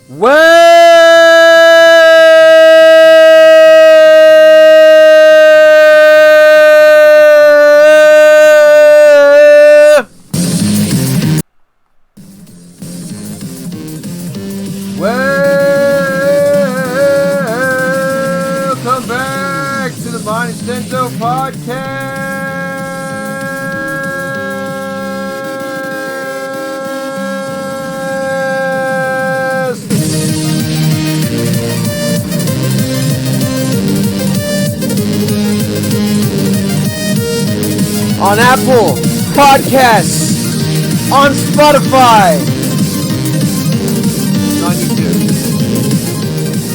Welcome back to the My Nintedo Podcast. On Apple Podcasts, on Spotify, on YouTube.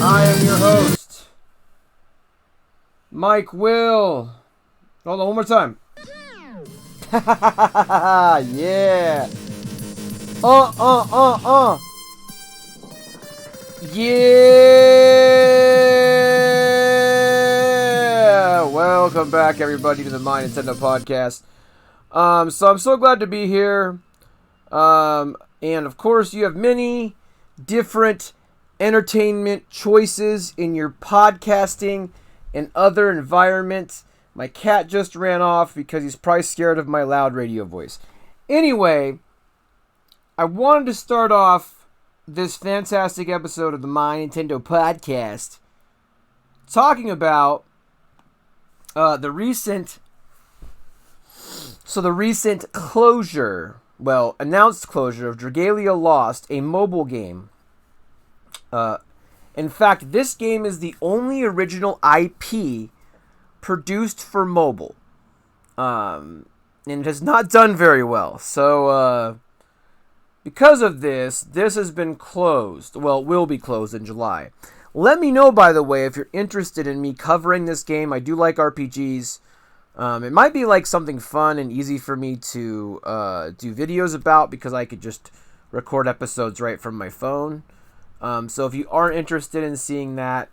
I am your host, Mike Will. Hold on, one more time. Yeah. Yeah. Welcome back, everybody, to the My Nintedo Podcast. So I'm so glad to be here. And of course, you have many different entertainment choices in your podcasting and other environments. My cat just ran off because he's probably scared of my loud radio voice. Anyway, I wanted to start off this fantastic episode of the My Nintedo Podcast talking about the recent closure, announced closure of Dragalia Lost, a mobile game. In fact, this game is the only original IP produced for mobile. And it has not done very well. So, because of this has been closed. Well, it will be closed in July. Let me know, by the way, if you're interested in me covering this game. I do like RPGs. It might be like something fun and easy for me to do videos about, because I could just record episodes right from my phone. So if you are interested in seeing that,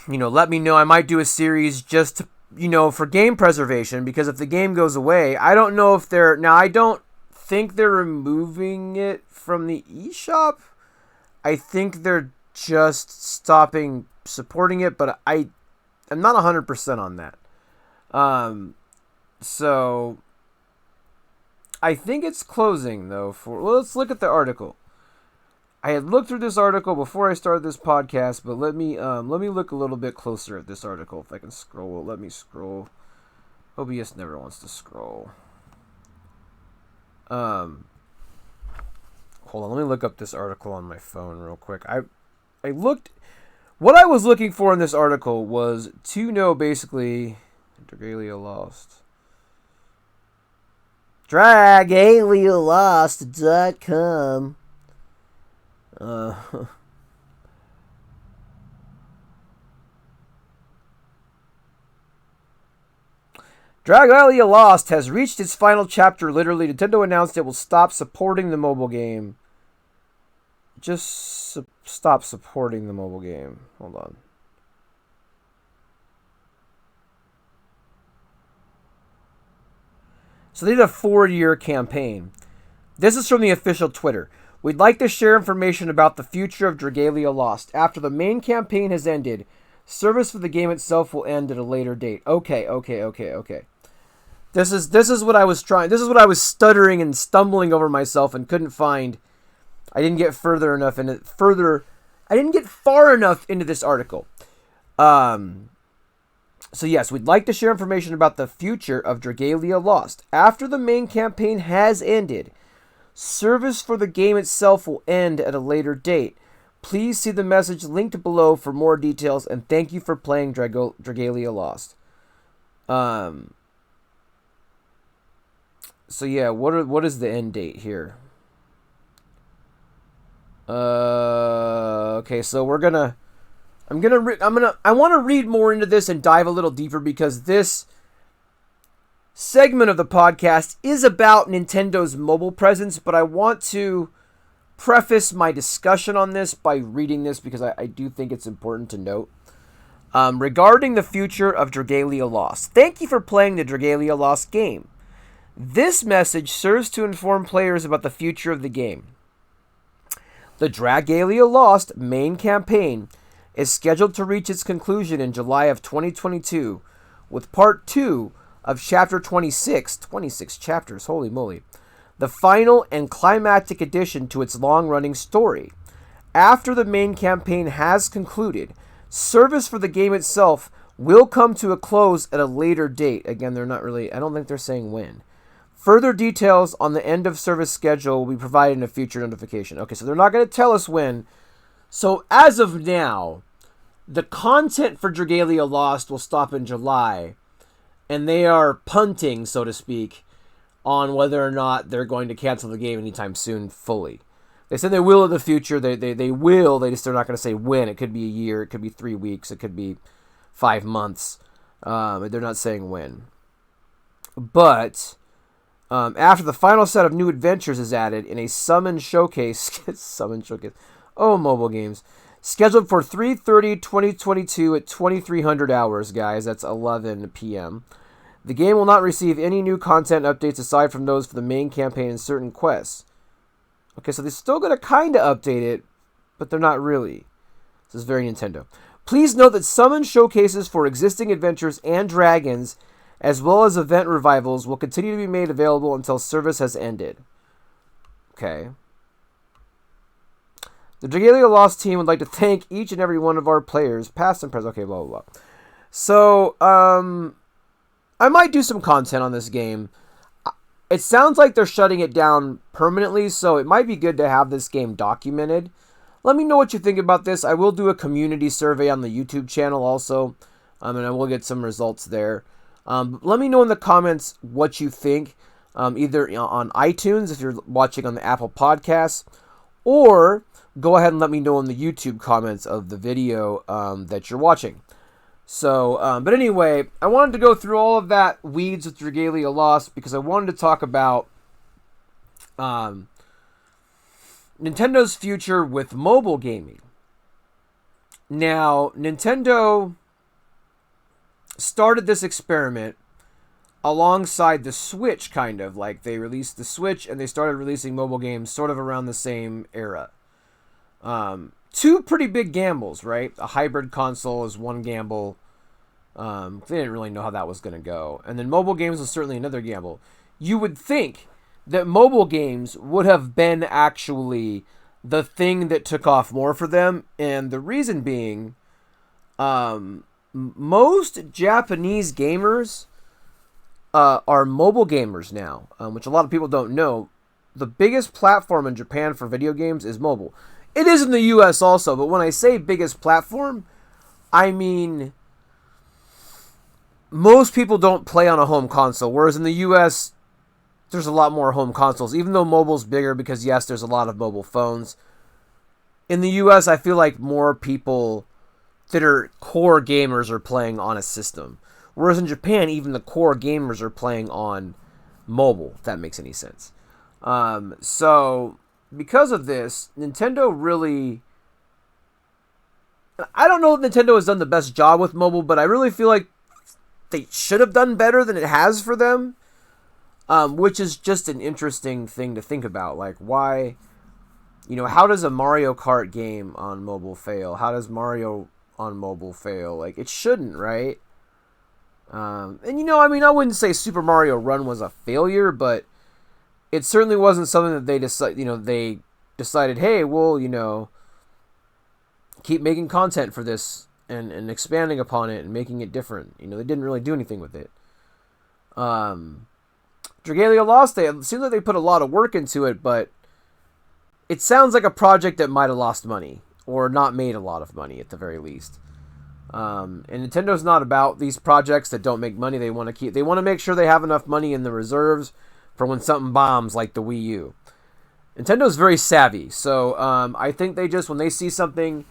let me know. I might do a series just, for game preservation, because if the game goes away, I don't know if I don't think they're removing it from the eShop. I think they're just stopping supporting it, but I'm not 100% on that. So I think it's closing though. Let's look at the article. I had looked through this article before I started this podcast, but let me look a little bit closer at this article. If I can scroll, let me scroll. OBS never wants to scroll. Hold on, let me look up this article on my phone real quick. What I was looking for in this article was to know basically Dragalia Lost. DragaliaLost.com. Dragalia Lost has reached its final chapter. Literally, Nintendo announced it will stop supporting the mobile game. Just stop supporting the mobile game. Hold on. So they did a 4-year campaign. This is from the official Twitter. We'd like to share information about the future of Dragalia Lost. After the main campaign has ended, service for the game itself will end at a later date. Okay. This is what I was trying. This is what I was stuttering and stumbling over myself and couldn't find. I didn't get further enough in it. I didn't get far enough into this article. So yes, we'd like to share information about the future of Dragalia Lost. After the main campaign has ended, service for the game itself will end at a later date. Please see the message linked below for more details, and thank you for playing Dragalia Lost. So yeah, what is the end date here? Okay, so I want to read more into this and dive a little deeper, because this segment of the podcast is about Nintendo's mobile presence, but I want to preface my discussion on this by reading this, because I do think it's important to note. Regarding the future of Dragalia Lost. Thank you for playing the Dragalia Lost game. This message serves to inform players about the future of the game. The Dragalia Lost main campaign is scheduled to reach its conclusion in July of 2022, with Part 2 of Chapter 26, 26 chapters, holy moly, the final and climactic addition to its long-running story. After the main campaign has concluded, service for the game itself will come to a close at a later date. Again, they're not really, I don't think they're saying when. Further details on the end of service schedule will be provided in a future notification. Okay, so they're not going to tell us when. So as of now, the content for Dragalia Lost will stop in July, and they are punting, so to speak, on whether or not they're going to cancel the game anytime soon fully. They said they will in the future. They will. They're not going to say when. It could be a year. It could be 3 weeks. It could be 5 months. They're not saying when. But after the final set of new adventures is added in a summon showcase, mobile games, scheduled for 3/30/2022 at 2300 hours, guys. That's 11 p.m. The game will not receive any new content updates aside from those for the main campaign and certain quests. Okay, so they're still going to kind of update it, but they're not really. This is very Nintendo. Please note that summon showcases for existing adventures and dragons, as well as event revivals, will continue to be made available until service has ended. Okay. The Dragalia Lost team would like to thank each and every one of our players, past and present. Okay, blah, blah, blah. So, I might do some content on this game. It sounds like they're shutting it down permanently, so it might be good to have this game documented. Let me know what you think about this. I will do a community survey on the YouTube channel also, and I will get some results there. Let me know in the comments what you think, either on iTunes if you're watching on the Apple Podcasts, or go ahead and let me know in the YouTube comments of the video that you're watching. So, but anyway, I wanted to go through all of that weeds with Dragalia Lost because I wanted to talk about Nintendo's future with mobile gaming. Now, Nintendo started this experiment alongside the Switch, kind of. Like, they released the Switch and they started releasing mobile games sort of around the same era. Two pretty big gambles, right? A hybrid console is one gamble. They didn't really know how that was going to go. And then mobile games was certainly another gamble. You would think that mobile games would have been actually the thing that took off more for them. And the reason being, most Japanese gamers are mobile gamers now, which a lot of people don't know. The biggest platform in Japan for video games is mobile. It is in the US also, but when I say biggest platform, I mean most people don't play on a home console, whereas in the US, there's a lot more home consoles, even though mobile's bigger because, yes, there's a lot of mobile phones. In the US, I feel like more people that are core gamers are playing on a system, whereas in Japan, even the core gamers are playing on mobile, if that makes any sense. So because of this, Nintendo really... I don't know if Nintendo has done the best job with mobile, but I really feel like they should have done better than it has for them, which is just an interesting thing to think about. Like, why... how does a Mario Kart game on mobile fail? How does Mario on mobile fail? Like, it shouldn't, right? I wouldn't say Super Mario Run was a failure, but it certainly wasn't something that they decided, hey, we'll, keep making content for this and expanding upon it and making it different. They didn't really do anything with it. Dragalia Lost, it seems like they put a lot of work into it, but it sounds like a project that might have lost money or not made a lot of money at the very least. And Nintendo's not about these projects that don't make money. They want to make sure they have enough money in the reserves for when something bombs like the Wii U. Nintendo's very savvy, so I think they just, when they see something...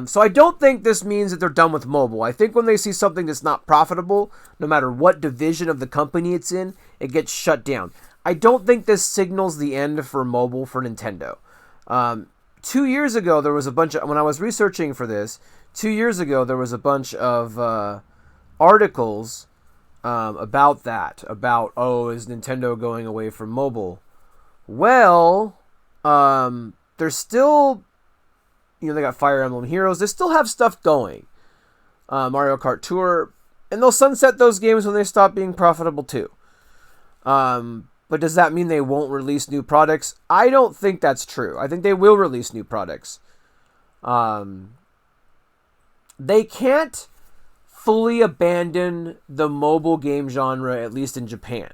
so I don't think this means that they're done with mobile. I think when they see something that's not profitable, no matter what division of the company it's in, it gets shut down. I don't think this signals the end for mobile for Nintendo. 2 years ago, there was a bunch of... When I was researching for this, 2 years ago, there was a bunch of articles about that. About, is Nintendo going away from mobile? Well, There's still, they got Fire Emblem Heroes. They still have stuff going. Mario Kart Tour. And they'll sunset those games when they stop being profitable too. But does that mean they won't release new products? I don't think that's true. I think they will release new products. They can't fully abandon the mobile game genre, at least in Japan.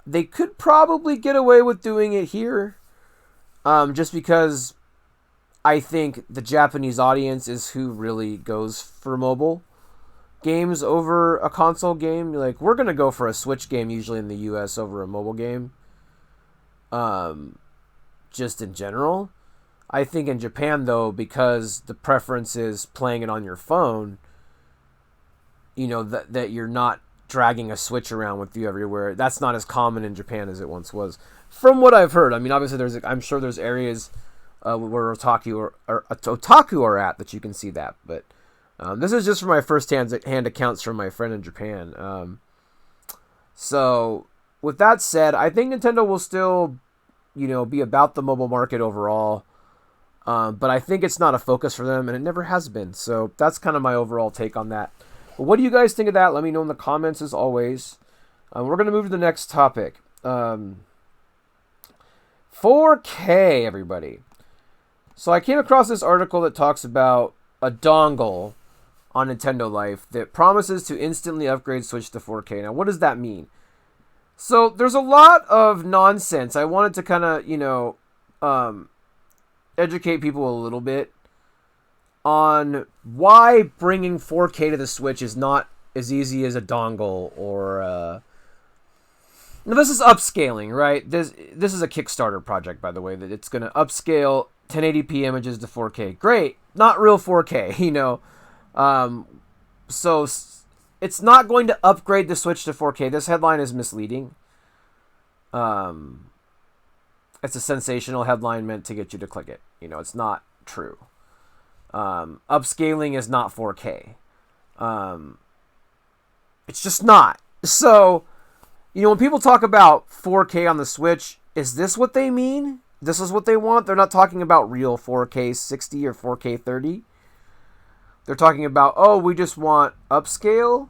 They could probably get away with doing it here. Just because I think the Japanese audience is who really goes for mobile games over a console game. Like, we're going to go for a Switch game usually in the US over a mobile game. Just in general. I think in Japan, though, because the preference is playing it on your phone, that you're not dragging a Switch around with you everywhere. That's not as common in Japan as it once was. From what I've heard. I mean, obviously, I'm sure there's areas where otaku are at that you can see that. But this is just from my first-hand accounts from my friend in Japan. So, with that said, I think Nintendo will still, be about the mobile market overall. But I think it's not a focus for them, and it never has been. So that's kind of my overall take on that. But what do you guys think of that? Let me know in the comments, as always. We're going to move to the next topic. 4K, everybody. So I came across this article that talks about a dongle on Nintendo Life that promises to instantly upgrade Switch to 4K. Now, what does that mean? So there's a lot of nonsense. I wanted to kind of, educate people a little bit on why bringing 4K to the Switch is not as easy as a dongle or now this is upscaling, right? This is a Kickstarter project, by the way, that it's going to upscale 1080p images to 4K. Great, not real 4K, so it's not going to upgrade the Switch to 4K. This headline is misleading. It's a sensational headline meant to get you to click it. It's not true. Upscaling is not 4K. It's just not. So, when people talk about 4K on the Switch, is this what they mean? This is what they want? They're not talking about real 4K 60 or 4K 30. They're talking about, we just want upscale?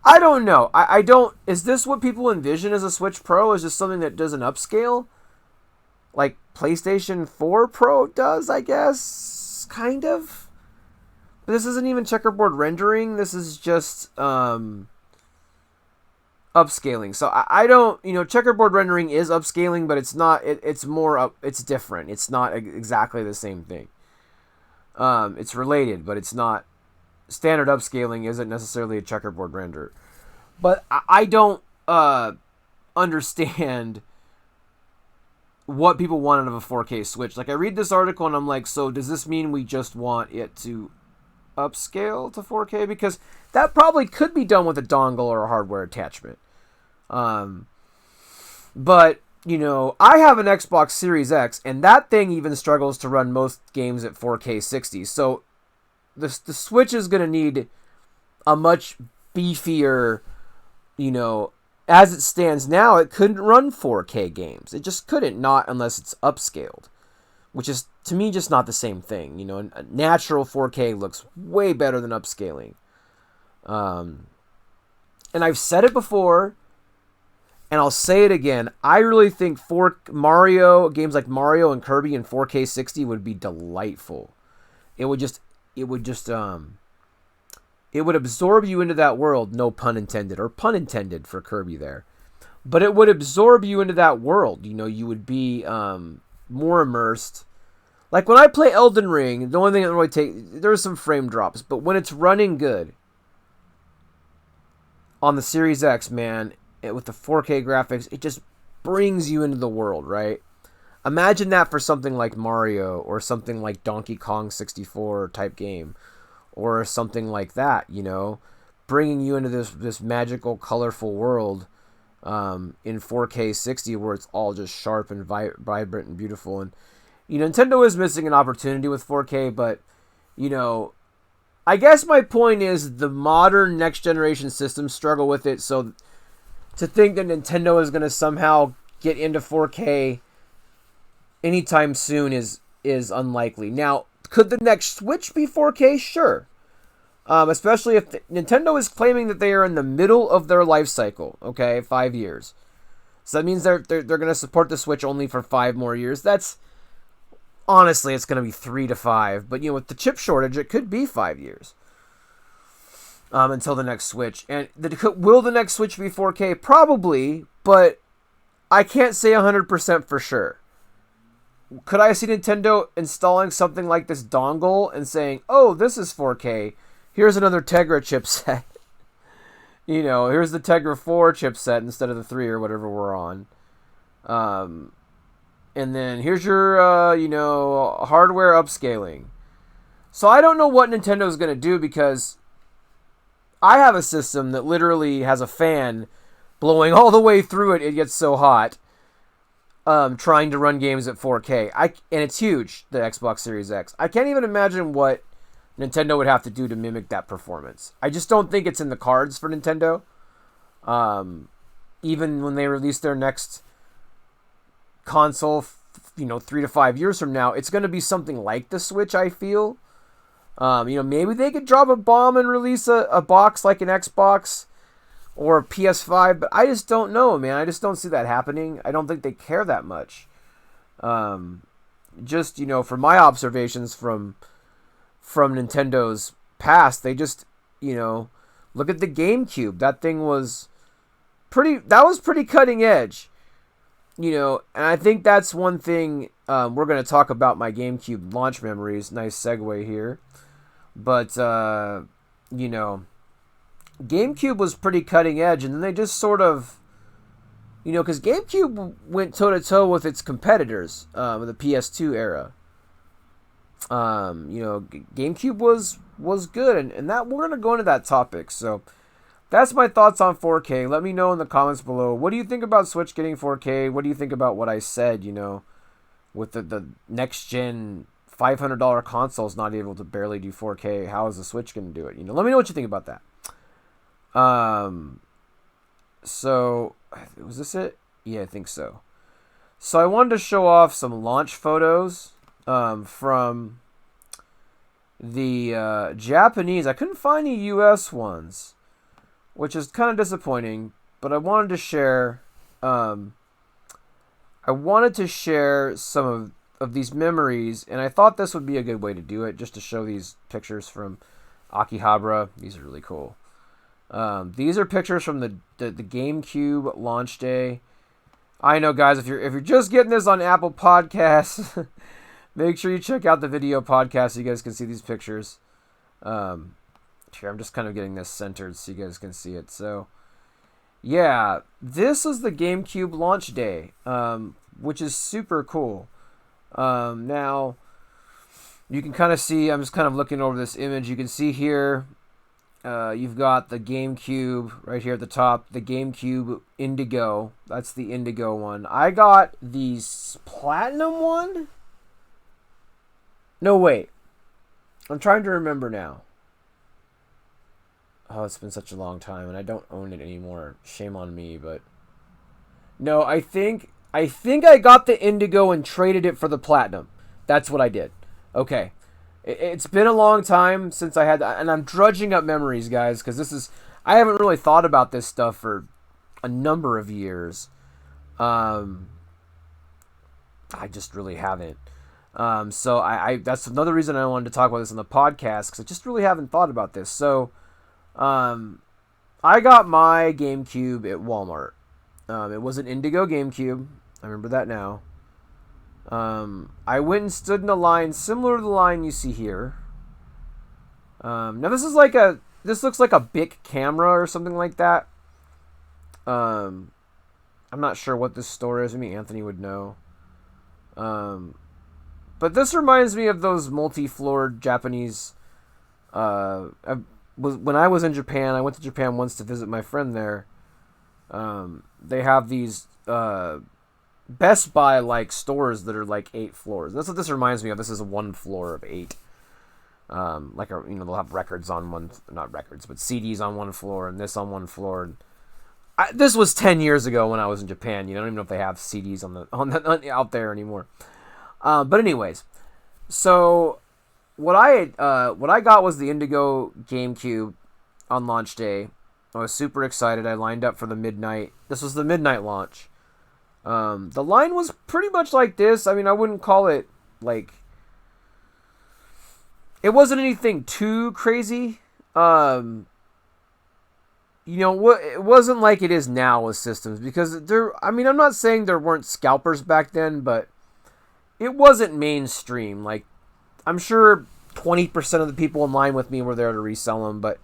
I don't know. I don't... Is this what people envision as a Switch Pro? Is this something that does an upscale? Like PlayStation 4 Pro does, I guess, kind of. But this isn't even checkerboard rendering. This is just upscaling. So I don't, checkerboard rendering is upscaling, but it's not. It's more it's different. It's not exactly the same thing. It's related, but it's not. Standard upscaling isn't necessarily a checkerboard render. But I don't understand what people want out of a 4K Switch. Like, I read this article and I'm like, so does this mean we just want it to upscale to 4K? Because that probably could be done with a dongle or a hardware attachment. But, I have an Xbox Series X, and that thing even struggles to run most games at 4K 60. So the Switch is going to need a much beefier, as it stands now, it couldn't run 4K games. It just couldn't, not unless it's upscaled, which is, to me, just not the same thing. A natural 4K looks way better than upscaling. And I've said it before, and I'll say it again. I really think games like Mario and Kirby in 4K 60 would be delightful. It would absorb you into that world, no pun intended, or pun intended for Kirby there. But it would absorb you into that world. You would be more immersed. Like when I play Elden Ring, the only thing that really there's some frame drops, but when it's running good on the Series X, man, with the 4K graphics, it just brings you into the world, right? Imagine that for something like Mario or something like Donkey Kong 64 type game. Or something like that, bringing you into this magical, colorful world in 4K 60 where it's all just sharp and vibrant and beautiful. And, Nintendo is missing an opportunity with 4K, but, I guess my point is the modern next-generation systems struggle with it, so to think that Nintendo is going to somehow get into 4K anytime soon is unlikely. Now, could the next Switch be 4K? Sure. Especially if Nintendo is claiming that they are in the middle of their life cycle. Okay, 5 years. So that means they're going to support the Switch only for 5 more years. That's honestly, it's going to be 3 to 5. But with the chip shortage, it could be 5 years until the next Switch. And will the next Switch be 4K? Probably, but I can't say 100% for sure. Could I see Nintendo installing something like this dongle and saying, "Oh, this is 4K. Here's another Tegra chipset." Here's the Tegra 4 chipset instead of the 3 or whatever we're on. And then here's your, hardware upscaling. So I don't know what Nintendo is going to do, because I have a system that literally has a fan blowing all the way through it. It gets so hot. Trying to run games at 4K. And it's huge, the Xbox Series X. I can't even imagine what Nintendo would have to do to mimic that performance. I just don't think it's in the cards for Nintendo. Even when they release their next console, 3 to 5 years from now, it's going to be something like the Switch, I feel. Maybe they could drop a bomb and release a box like an Xbox or a PS5, but I just don't know, man. I just don't see that happening. I don't think they care that much. Just, from my observations from Nintendo's past, they just, look at the GameCube. That thing was pretty cutting edge. And I think that's one thing, we're going to talk about my GameCube launch memories. Nice segue here. But, GameCube was pretty cutting edge, and then they just sort of, because GameCube went toe-to-toe with its competitors in the PS2 era. GameCube was good, and that we're going to go into that topic. So that's my thoughts on 4K. Let me know in the comments below. What do you think about Switch getting 4K? What do you think about what I said, with the next-gen $500 consoles not able to barely do 4K? How is the Switch going to do it? Let me know what you think about that. So was this it? Yeah, I think so. So I wanted to show off some launch photos from the Japanese. I couldn't find any US ones, which is kind of disappointing, but I wanted to share some of these memories, and I thought this would be a good way to do it, just to show these pictures from Akihabara. These are really cool. These are pictures from the GameCube launch day. I know, guys, if you're just getting this on Apple Podcasts, make sure you check out the video podcast so you guys can see these pictures. Here, I'm just kind of getting this centered so you guys can see it. So, yeah, this is the GameCube launch day, which is super cool. Now, you can kind of see, I'm just kind of looking over this image. You can see here, you've got the GameCube right here at the top, the GameCube Indigo. That's the Indigo one. I got the Platinum one? No, wait. I'm trying to remember now. Oh, it's been such a long time, and I don't own it anymore. Shame on me, but... No, I think I got the Indigo and traded it for the Platinum. That's what I did. Okay. It's been a long time since I had that, and I'm drudging up memories, guys, because I haven't really thought about this stuff for a number of years. I just really haven't. So I that's another reason I wanted to talk about this on the podcast, because I just really haven't thought about this. So, I got my GameCube at Walmart. It was an Indigo GameCube. I remember that now. I went and stood in a line similar to the line you see here. Now this looks like a Bic camera or something like that. I'm not sure what this store is. Maybe Anthony would know. But this reminds me of those multi-floored Japanese. When I was in Japan, I went to Japan once to visit my friend there. They have these Best Buy like stores that are like 8 floors. That's what this reminds me of. This is 1 floor of 8. They'll have records on one, not records, but CDs on 1 floor and this on 1 floor. And this was 10 years ago when I was in Japan. I don't even know if they have CDs out there anymore. But anyways, so what I got was the Indigo GameCube on launch day. I was super excited. I lined up for the midnight. This was the midnight launch. The line was pretty much like this. I mean, I wouldn't call it like... It wasn't anything too crazy. It wasn't like it is now with systems. Because I'm not saying there weren't scalpers back then, but it wasn't mainstream. Like, I'm sure 20% of the people in line with me were there to resell them, but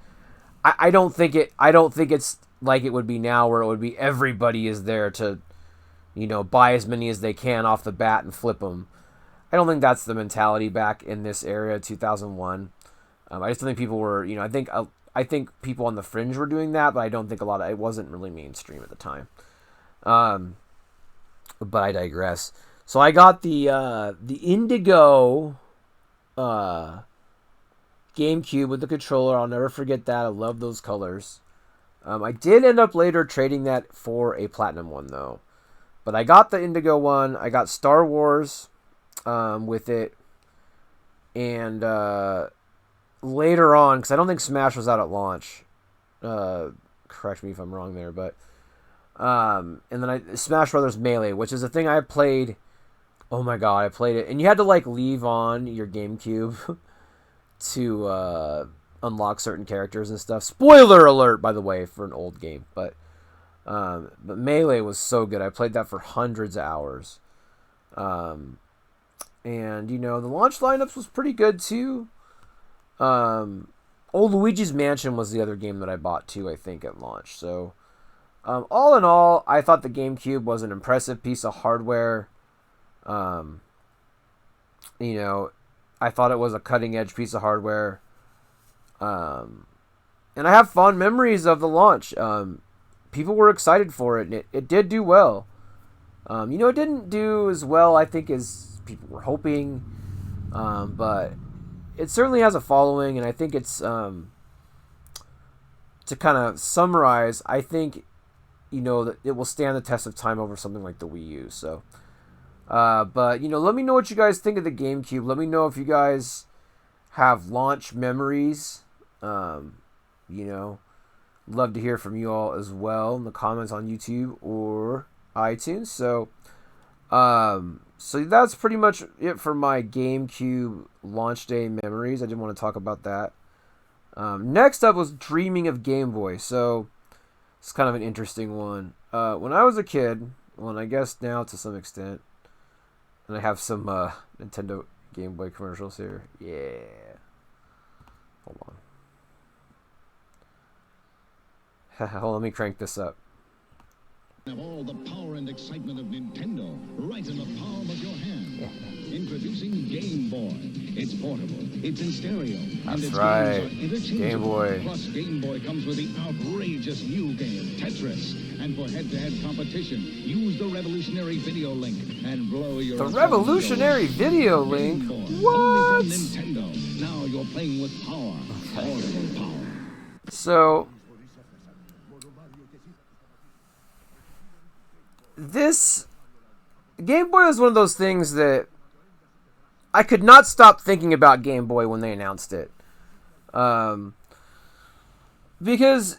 I don't think it's like it would be now, where it would be everybody is there to, buy as many as they can off the bat and flip them. I don't think that's the mentality back in this area, 2001. I just don't think people were, I think people on the fringe were doing that, but I don't think it wasn't really mainstream at the time. But I digress. So I got the Indigo GameCube with the controller. I'll never forget that. I love those colors. I did end up later trading that for a Platinum one, though. But I got the Indigo one. I got Star Wars with it. And later on, because I don't think Smash was out at launch. Correct me if I'm wrong there. But and then Smash Brothers Melee, which is a thing I played. Oh my god, I played it. And you had to leave on your GameCube to unlock certain characters and stuff. Spoiler alert, by the way, for an old game. But Melee was so good. I played that for hundreds of hours. And, the launch lineups was pretty good, too. Old Luigi's Mansion was the other game that I bought, too, I think, at launch. So, all in all, I thought the GameCube was an impressive piece of hardware. I thought it was a cutting-edge piece of hardware. And I have fond memories of the launch. People were excited for it, and it did do well. It didn't do as well, I think, as people were hoping. But it certainly has a following, and I think it's... to kind of summarize, I think, that it will stand the test of time over something like the Wii U, so... but, let me know what you guys think of the GameCube. Let me know if you guys have launch memories. Love to hear from you all as well in the comments on YouTube or iTunes. So that's pretty much it for my GameCube launch day memories. I didn't want to talk about that. Next up was Dreaming of Game Boy. So it's kind of an interesting one. When I was a kid, well, and I guess now to some extent, and I have some Nintendo Game Boy commercials here. Yeah. Hold on. Hold on, let me crank this up. Have all the power and excitement of Nintendo right in the palm of your hand. Introducing Game Boy. It's portable, it's in stereo, That's and its right. games are interchangeable. Game Boy. Plus, Game Boy comes with the outrageous new game, Tetris. And for head-to-head competition, use the revolutionary video link and blow your... The revolutionary video link? What? Only from Nintendo. Now you're playing with power. Portable power. So... This Game Boy was one of those things that I could not stop thinking about Game Boy when they announced it. Because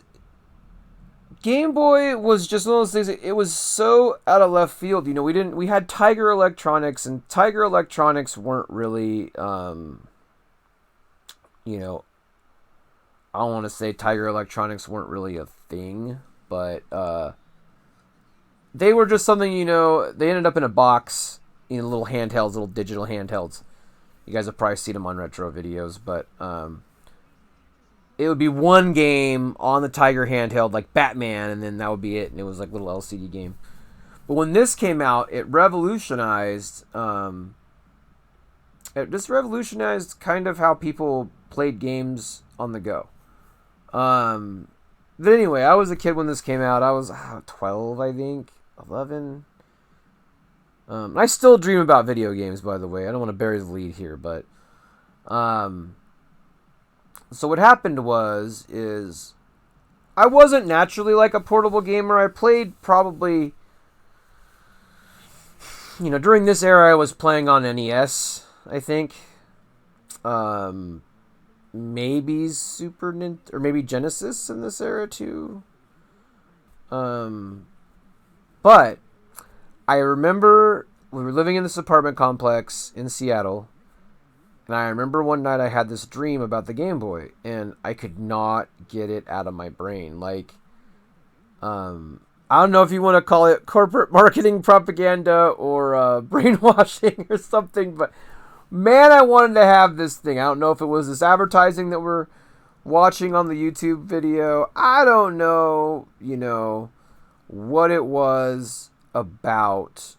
Game Boy was just one of those things, it was so out of left field. We had Tiger Electronics, and Tiger Electronics weren't really, I don't want to say Tiger Electronics weren't really a thing, but, they were just something, they ended up in a box, little handhelds, little digital handhelds. You guys have probably seen them on retro videos, but it would be one game on the Tiger handheld, like Batman, and then that would be it, and it was like a little LCD game. But when this came out, it revolutionized, kind of how people played games on the go. But anyway, I was a kid when this came out. I was 12, I think. 11. I still dream about video games, by the way. I don't want to bury the lead here, but... So what happened is... I wasn't naturally like a portable gamer. I played probably... during this era, I was playing on NES, I think. Maybe Super Nintendo, or maybe Genesis in this era too. But I remember we were living in this apartment complex in Seattle, and I remember one night I had this dream about the Game Boy, and I could not get it out of my brain. Like, I don't know if you want to call it corporate marketing propaganda or brainwashing or something, but man, I wanted to have this thing. I don't know if it was this advertising that we're watching on the YouTube video. I don't know, what it was about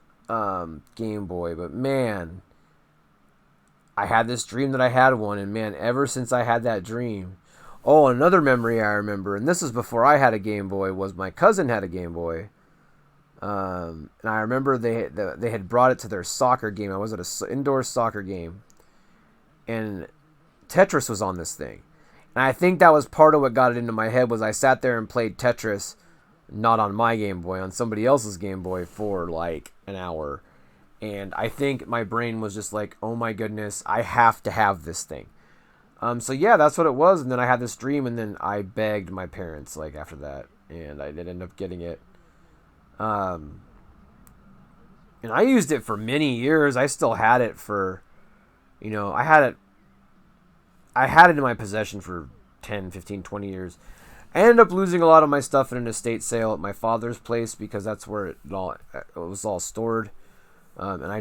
Game Boy, but man, I had this dream that I had one, and man, ever since I had that dream. Oh, another memory I remember, and this is before I had a Game Boy, was my cousin had a Game Boy. And I remember they had brought it to their soccer game. I was at an indoor soccer game, and Tetris was on this thing. And I think that was part of what got it into my head, was I sat there and played Tetris, not on my Game Boy, on somebody else's Game Boy for like an hour. And I think my brain was just like, oh my goodness, I have to have this thing. So yeah, that's what it was. And then I had this dream, and then I begged my parents like after that, and I did end up getting it. And I used it for many years. I still had it for, I had it in my possession for 10, 15, 20 years. I ended up losing a lot of my stuff in an estate sale at my father's place, because that's where it was all stored. And I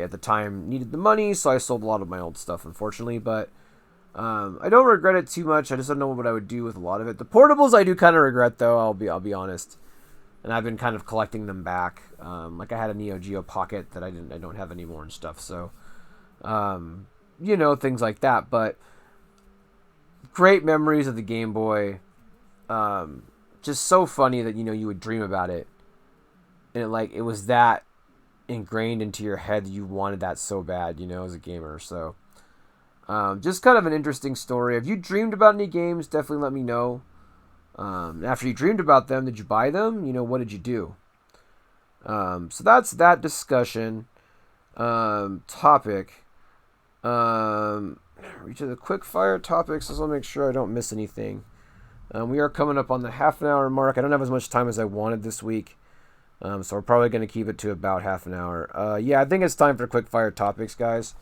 at the time needed the money, so I sold a lot of my old stuff, unfortunately, but I don't regret it too much. I just don't know what I would do with a lot of it. The portables I do kind of regret, though. I'll be honest. And I've been kind of collecting them back. Like I had a Neo Geo Pocket that I don't have anymore and stuff. So, things like that. But great memories of the Game Boy. Just so funny that you would dream about it, and it was that ingrained into your head that you wanted that so bad, as a gamer. So, just kind of an interesting story. If you dreamed about any games, definitely let me know. After you dreamed about them, did you buy them? What did you do? So that's that discussion topic. Reach the quick fire topics. So let me make sure I don't miss anything. We are coming up on the half an hour mark. I don't have as much time as I wanted this week. So we're probably going to keep it to about half an hour. Yeah, I think it's time for quick fire topics, guys.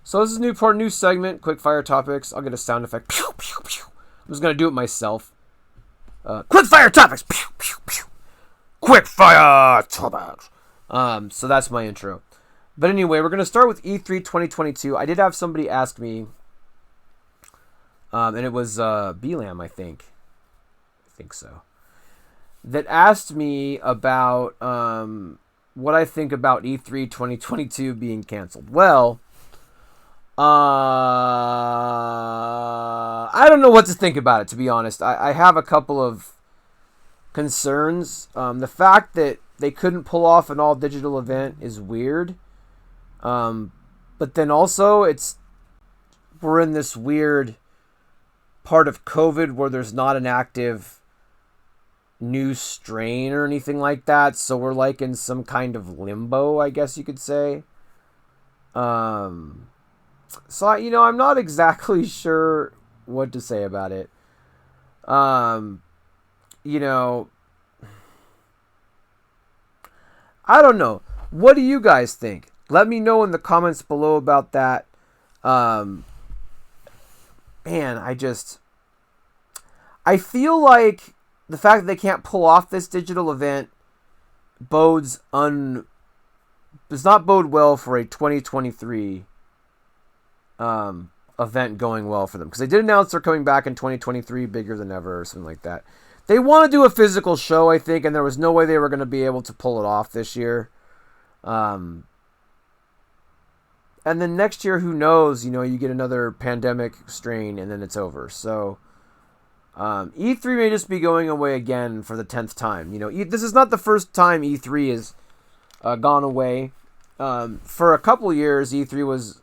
So this is a new segment, quick fire topics. I'll get a sound effect. Pew, pew, pew. I'm just going to do it myself. Quick fire topics. Pew, pew, pew. Quick fire topics. So that's my intro. But anyway, we're going to start with E3 2022. I did have somebody ask me, and it was BLAM, I think so, that asked me about what I think about E3 2022 being canceled. Well, I don't know what to think about it, to be honest. I have a couple of concerns. The fact that they couldn't pull off an all-digital event is weird. But then also, we're in this weird part of COVID where there's not an active new strain or anything like that. So we're in some kind of limbo, I guess you could say. So, I'm not exactly sure what to say about it. I don't know. What do you guys think? Let me know in the comments below about that. Man, I feel like the fact that they can't pull off this digital event does not bode well for a 2023 event going well for them, because they did announce they're coming back in 2023 bigger than ever or something like that. They want to do a physical show, I think, and there was no way they were going to be able to pull it off this year. And then next year, who knows? You get another pandemic strain, and then it's over. So E3 may just be going away again for the 10th time. This is not the first time E3 has gone away. For a couple years, E3 was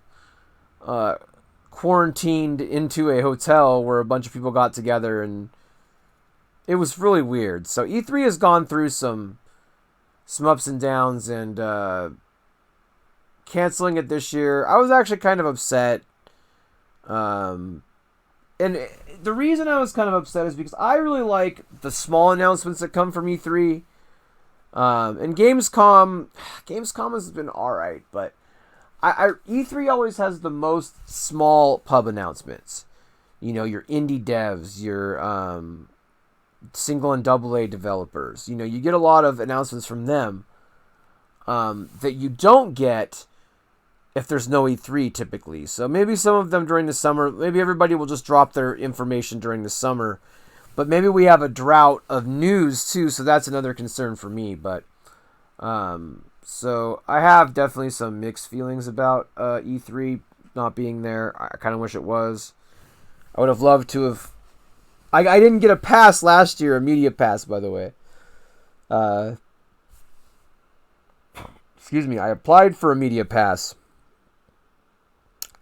quarantined into a hotel where a bunch of people got together, and it was really weird. So E3 has gone through some ups and downs, and canceling it this year. I was actually kind of upset. And the reason I was kind of upset is because I really like the small announcements that come from E3. And Gamescom has been alright, but E3 always has the most small pub announcements. You know, your indie devs, your single and double A developers. You know, you get a lot of announcements from them that you don't get if there's no E3 typically. So maybe some of them during the summer, maybe everybody will just drop their information during the summer. But maybe we have a drought of news too, so that's another concern for me. But so I have definitely some mixed feelings about E3 not being there. I kind of wish it was. I would have loved to have. I didn't get a pass last year, a media pass, by the way. Excuse me. I applied for a media pass,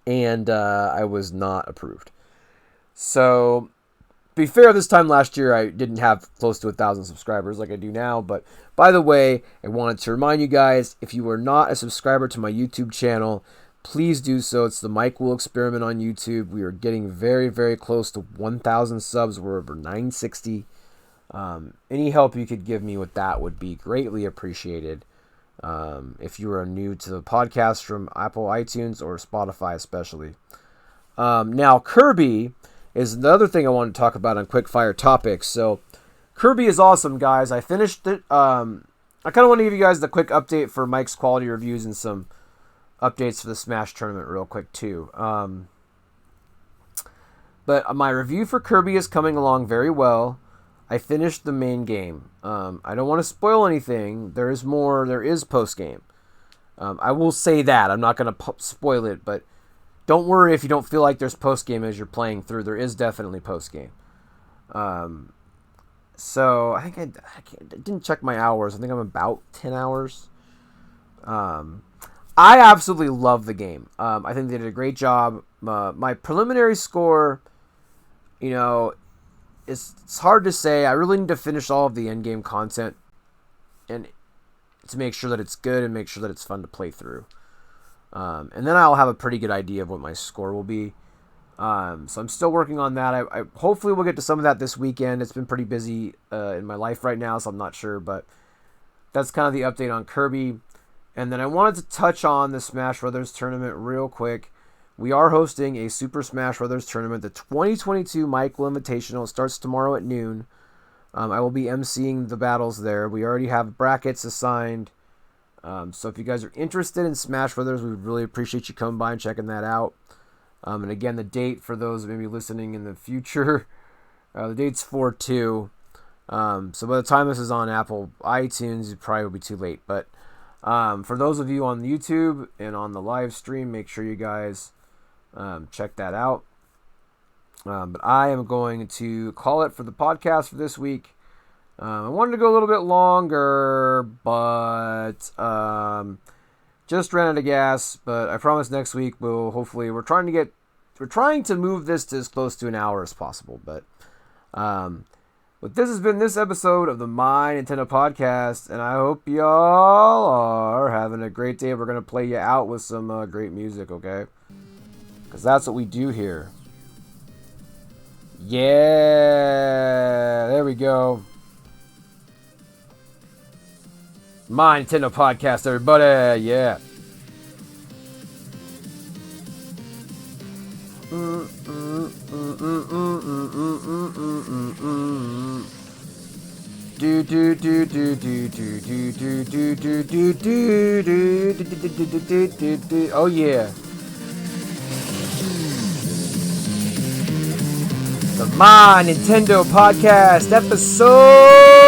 and I was not approved. So, to be fair, this time last year I didn't have close to 1,000 subscribers like I do now. But by the way, I wanted to remind you guys, if you are not a subscriber to my YouTube channel, please do so. It's the Mike Will Experiment on YouTube. We are getting very, very close to 1,000 subs. We're over 960. Any help you could give me with that would be greatly appreciated. If you are new to the podcast from Apple iTunes or Spotify especially. Now, Kirby is another thing I want to talk about on Quickfire Topics. So, Kirby is awesome, guys. I finished it. I kind of want to give you guys the quick update for Mike's quality reviews and some updates for the Smash tournament real quick too. But my review for Kirby is coming along very well. I finished the main game. I don't want to spoil anything. There is more. There is post game. I will say that. I'm not going to spoil it, but don't worry if you don't feel like there's post game as you're playing through. There is definitely post game. So I think I didn't check my hours. I think I'm about 10 hours. I absolutely love the game. I think they did a great job. My preliminary score, you know, it's hard to say. I really need to finish all of the end game content and to make sure that it's good and make sure that it's fun to play through. And then I'll have a pretty good idea of what my score will be. So I'm still working on that. I hopefully we'll get to some of that this weekend. It's been pretty busy in my life right now, so I'm not sure. But that's kind of the update on Kirby. And then I wanted to touch on the Smash Brothers tournament real quick. We are hosting a Super Smash Brothers tournament. The 2022 Michael Invitational starts tomorrow at noon. I will be emceeing the battles there. We already have brackets assigned. So if you guys are interested in Smash Brothers, we would really appreciate you coming by and checking that out. And again, the date for those maybe listening in the future, the date's 4/2. So by the time this is on Apple iTunes, it probably will be too late. But for those of you on YouTube and on the live stream, make sure you guys check that out. But I am going to call it for the podcast for this week. I wanted to go a little bit longer, but just ran out of gas. But I promise next week we're trying to move this to as close to an hour as possible. But this has been this episode of the My Nintedo Podcast, and I hope y'all are having a great day. We're going to play you out with some great music, okay? Because that's what we do here. Yeah, there we go. My Nintedo Podcast, everybody, yeah. Do do do do do do do do do do do do do. Oh yeah. The My Nintedo Podcast episode